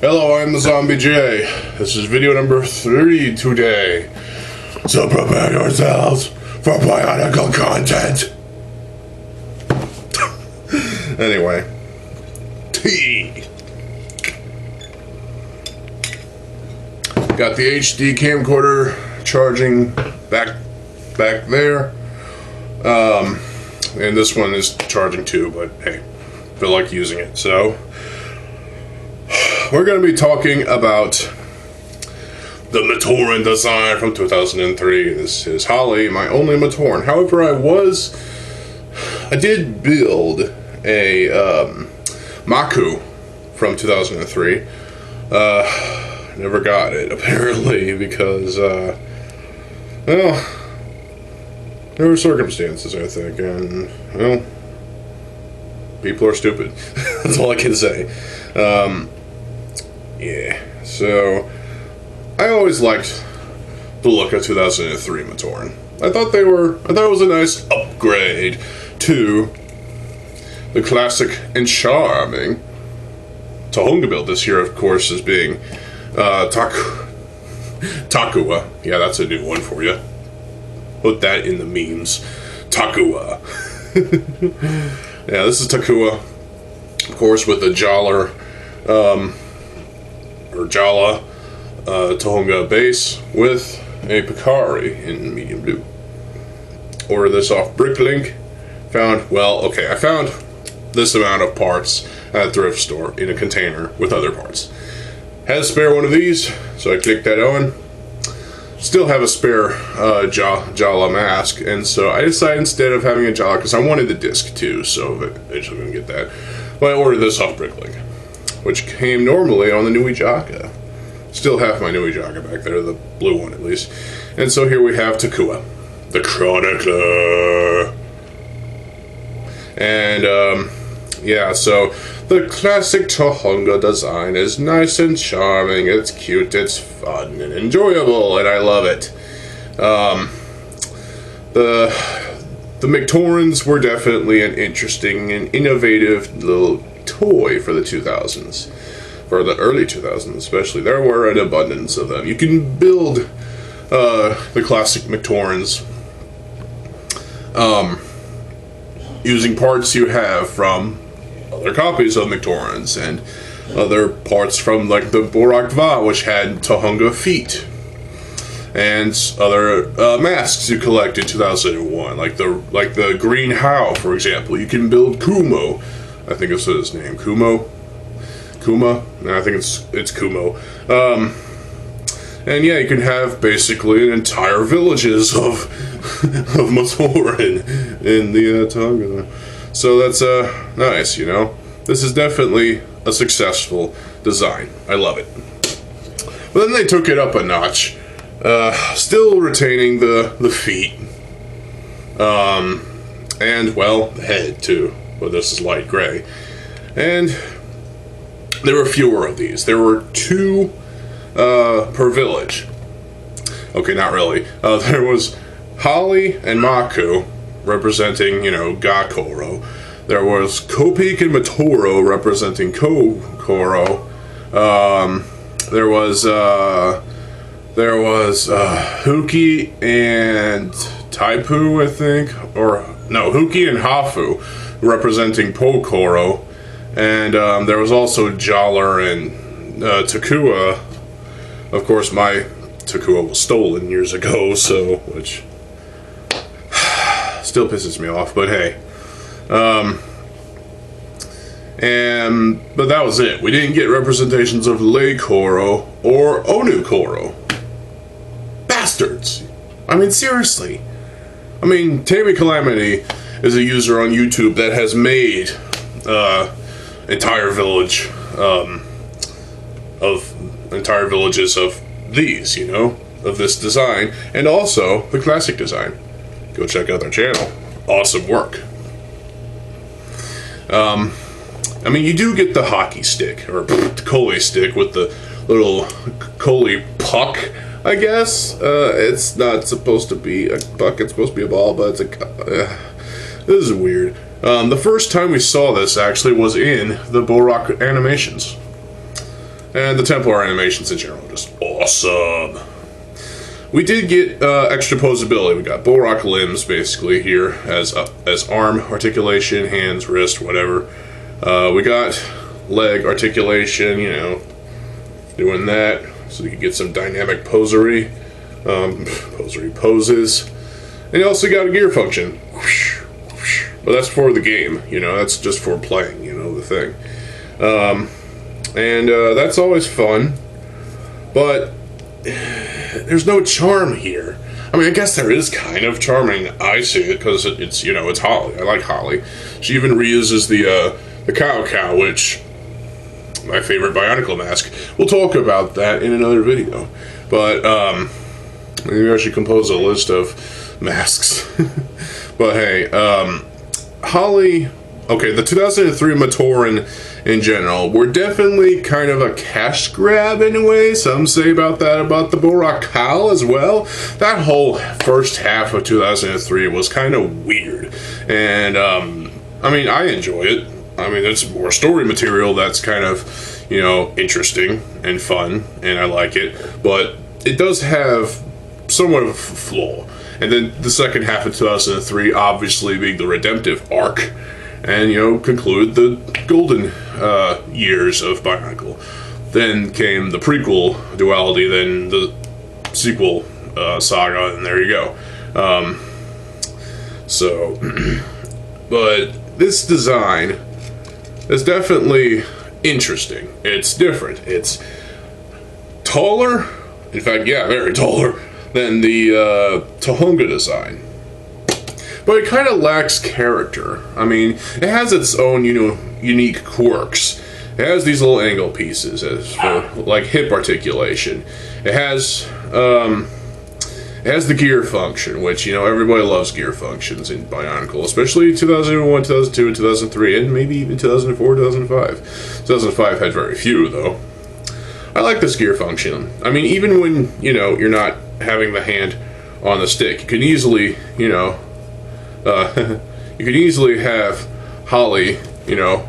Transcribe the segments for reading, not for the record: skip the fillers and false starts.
Hello, I'm TheZOMBIEJ. This is video number 3 today. So prepare yourselves for bionicle content. Anyway. T. Got the HD camcorder charging back there. And this one is charging too, but hey, feel like using it. So we're going to be talking about the Matoran design from 2003. This is Holly, my only Matoran. However, I did build a Maku from 2003. Never got it, apparently, because, well, there were circumstances, I think, and, well, people are stupid. That's all I can say. Yeah, so I always liked the look of 2003 Matoran. I thought it was a nice upgrade to the classic and charming Tohonga build. This year, of course, is being Takua. Yeah, that's a new one for you. Put that in the memes. Takua. Yeah, this is Takua, of course, with the Jala Tohonga base with a Picari in medium blue. Ordered this off Bricklink. I found this amount of parts at a thrift store in a container with other parts. Had a spare one of these, so I clicked that on. Still have a spare Jala mask, and so I decided instead of having a Jala, because I wanted the disc too, so eventually I'm going to get that. But I ordered this off Bricklink, which came normally on the Nui Jaka. Still have my Nui Jaka back there, the blue one at least. And so here we have Takua, the Chronicler. And, yeah, so the classic Tohonga design is nice and charming, it's cute, it's fun and enjoyable, and I love it. The McTorans were definitely an interesting and innovative little toy for the 2000s. For the early 2000s especially. There were an abundance of them. You can build the classic McTorans using parts you have from other copies of McTorans and other parts from like the Borak Va, which had Tohonga feet, and other masks you collect in 2001, like the Green How, for example. You can build Kumo. I think it's his name, Kuma. No, I think it's Kumo. And yeah, you can have basically entire villages of Matoran in the Tonga. So that's nice, you know. This is definitely a successful design. I love it. But then they took it up a notch, still retaining the feet, and well, the head too. But this is light gray, and there were fewer of these. There were 2 per village. Okay, not really. There was Holly and Maku, representing, you know, Gakoro. There was Kopik and Matoro, representing Kokoro. There was Huki and Taipu, I think, or no, Huki and Hafu, representing Pokoro. And there was also Jala and Takua. Of course, my Takua was stolen years ago, so, which still pisses me off, but hey. But that was it. We didn't get representations of Lei Koro or Onu Koro. Bastards! I mean, seriously. I mean, Tammy Calamity is a user on YouTube that has made entire villages of these, you know, of this design, and also the classic design. Go check out their channel. Awesome work. I mean, you do get the hockey stick, or Coley stick, with the little Coley puck, I guess. It's not supposed to be a puck, it's supposed to be a ball, but it's a... this is weird. The first time we saw this, actually, was in the Borak animations. And the Templar animations in general are just awesome. We did get extra posability. We got Bullrock limbs basically here as arm articulation, hands, wrist, whatever. We got leg articulation, you know, doing that so you can get some dynamic posery poses. And you also got a gear function. Whoosh, whoosh. But that's for the game, you know, that's just for playing, you know, the thing. And that's always fun. But there's no charm here. I mean, I guess there is kind of charming. I see it because it's, you know, it's Holly. I like Holly. She even reuses the cow, which my favorite Bionicle mask. We'll talk about that in another video. But maybe I should compose a list of masks. But hey, Holly. Okay, the 2003 Matoran in general were definitely kind of a cash grab in a way. Some say about that about the Bullrock Cowl as well. That whole first half of 2003 was kind of weird. And, I mean, I enjoy it. I mean, it's more story material that's kind of, you know, interesting and fun, and I like it. But it does have somewhat of a flaw. And then the second half of 2003 obviously being the redemptive arc. And, you know, conclude the golden years of Bionicle. Then came the prequel duality, then the sequel saga, and there you go. But this design is definitely interesting. It's different. It's taller, in fact, yeah, very taller, than the Tohunga design. But it kind of lacks character. I mean, it has its own, you know, unique quirks. It has these little angle pieces as for, like, hip articulation. It has the gear function, which, you know, everybody loves gear functions in Bionicle, especially 2001, 2002, and 2003, and maybe even 2004, 2005. 2005 had very few, though. I like this gear function. I mean, even when, you know, you're not having the hand on the stick, you can easily, you know, you could easily have Holly, you know,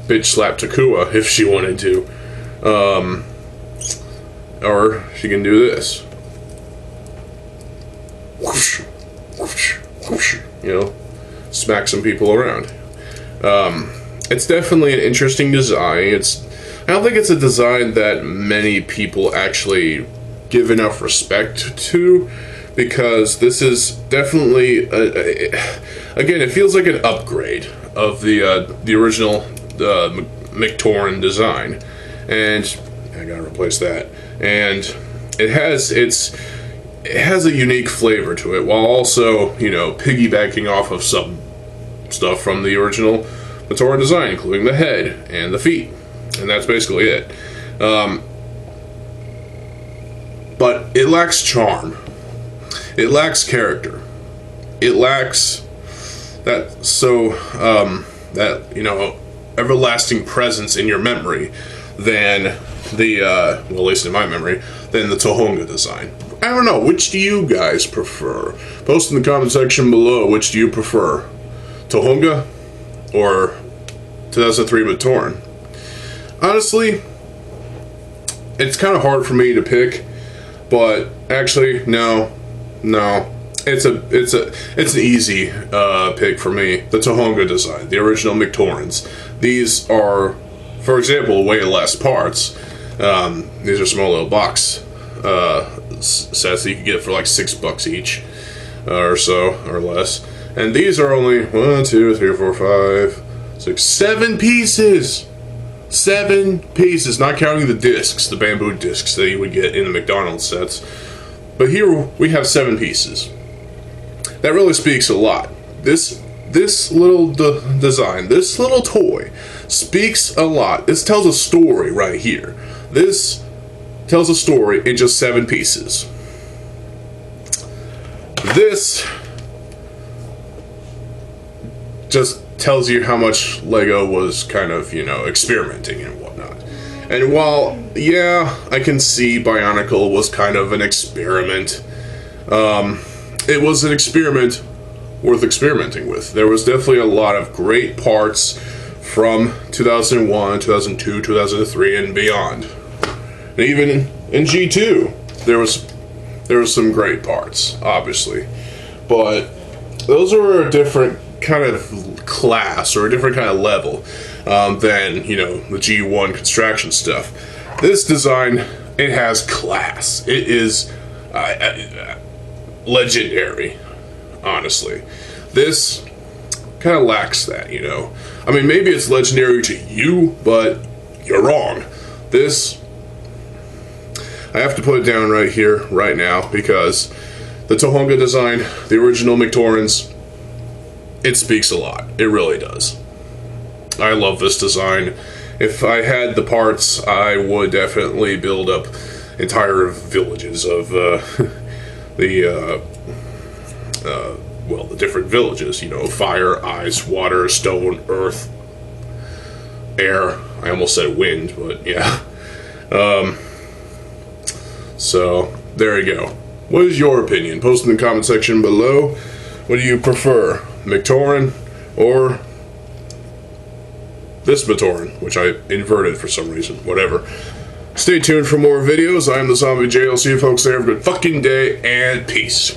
bitch slap Takua if she wanted to. Or she can do this. Whoosh, whoosh, whoosh, you know, smack some people around. It's definitely an interesting design. I don't think it's a design that many people actually give enough respect to, because this is definitely again, it feels like an upgrade of the original McToran design, and I gotta replace that. And it has a unique flavor to it, while also, you know, piggybacking off of some stuff from the original Matoran design, including the head and the feet, and that's basically it. But it lacks charm. It lacks character. It lacks that that, you know, everlasting presence in your memory than the well, at least in my memory, than the Tohunga design. I don't know, which do you guys prefer? Post in the comment section below, which do you prefer? Tohunga or 2003 Matoran? Honestly, it's kind of hard for me to pick, but actually, no. It's an easy pick for me. The Tohunga design, the original McTorans. These are, for example, way less parts. These are small little box sets that you can get for like $6 each, or so, or less. And these are only 1, 2, 3, 4, 5, 6, 7 pieces. 7 pieces, not counting the discs, the bamboo discs that you would get in the McDonald's sets. But here we have 7 pieces. That really speaks a lot. This little design, this little toy, speaks a lot. This tells a story right here. This tells a story in just 7 pieces. This just tells you how much Lego was kind of, you know, experimenting and whatnot. And while, yeah, I can see Bionicle was kind of an experiment, it was an experiment worth experimenting with. There was definitely a lot of great parts from 2001, 2002, 2003, and beyond. And even in G2, there was some great parts, obviously. But those are a different kind of class, or a different kind of level, than, you know, the G1 construction stuff. This design, it has class. It is legendary, honestly. This kind of lacks that, you know. I mean, maybe it's legendary to you, but you're wrong. This, I have to put it down right here, right now, because the Tohunga design, the original McTorans, it speaks a lot. It really does. I love this design. If I had the parts, I would definitely build up entire villages of the different villages. You know, fire, ice, water, stone, earth, air. I almost said wind, but yeah. So, there you go. What is your opinion? Post in the comment section below. What do you prefer? McToran or this Matoran, which I inverted for some reason. Whatever. Stay tuned for more videos. I am TheZOMBIEJ. I'll see you folks there. Have a good fucking day, and peace.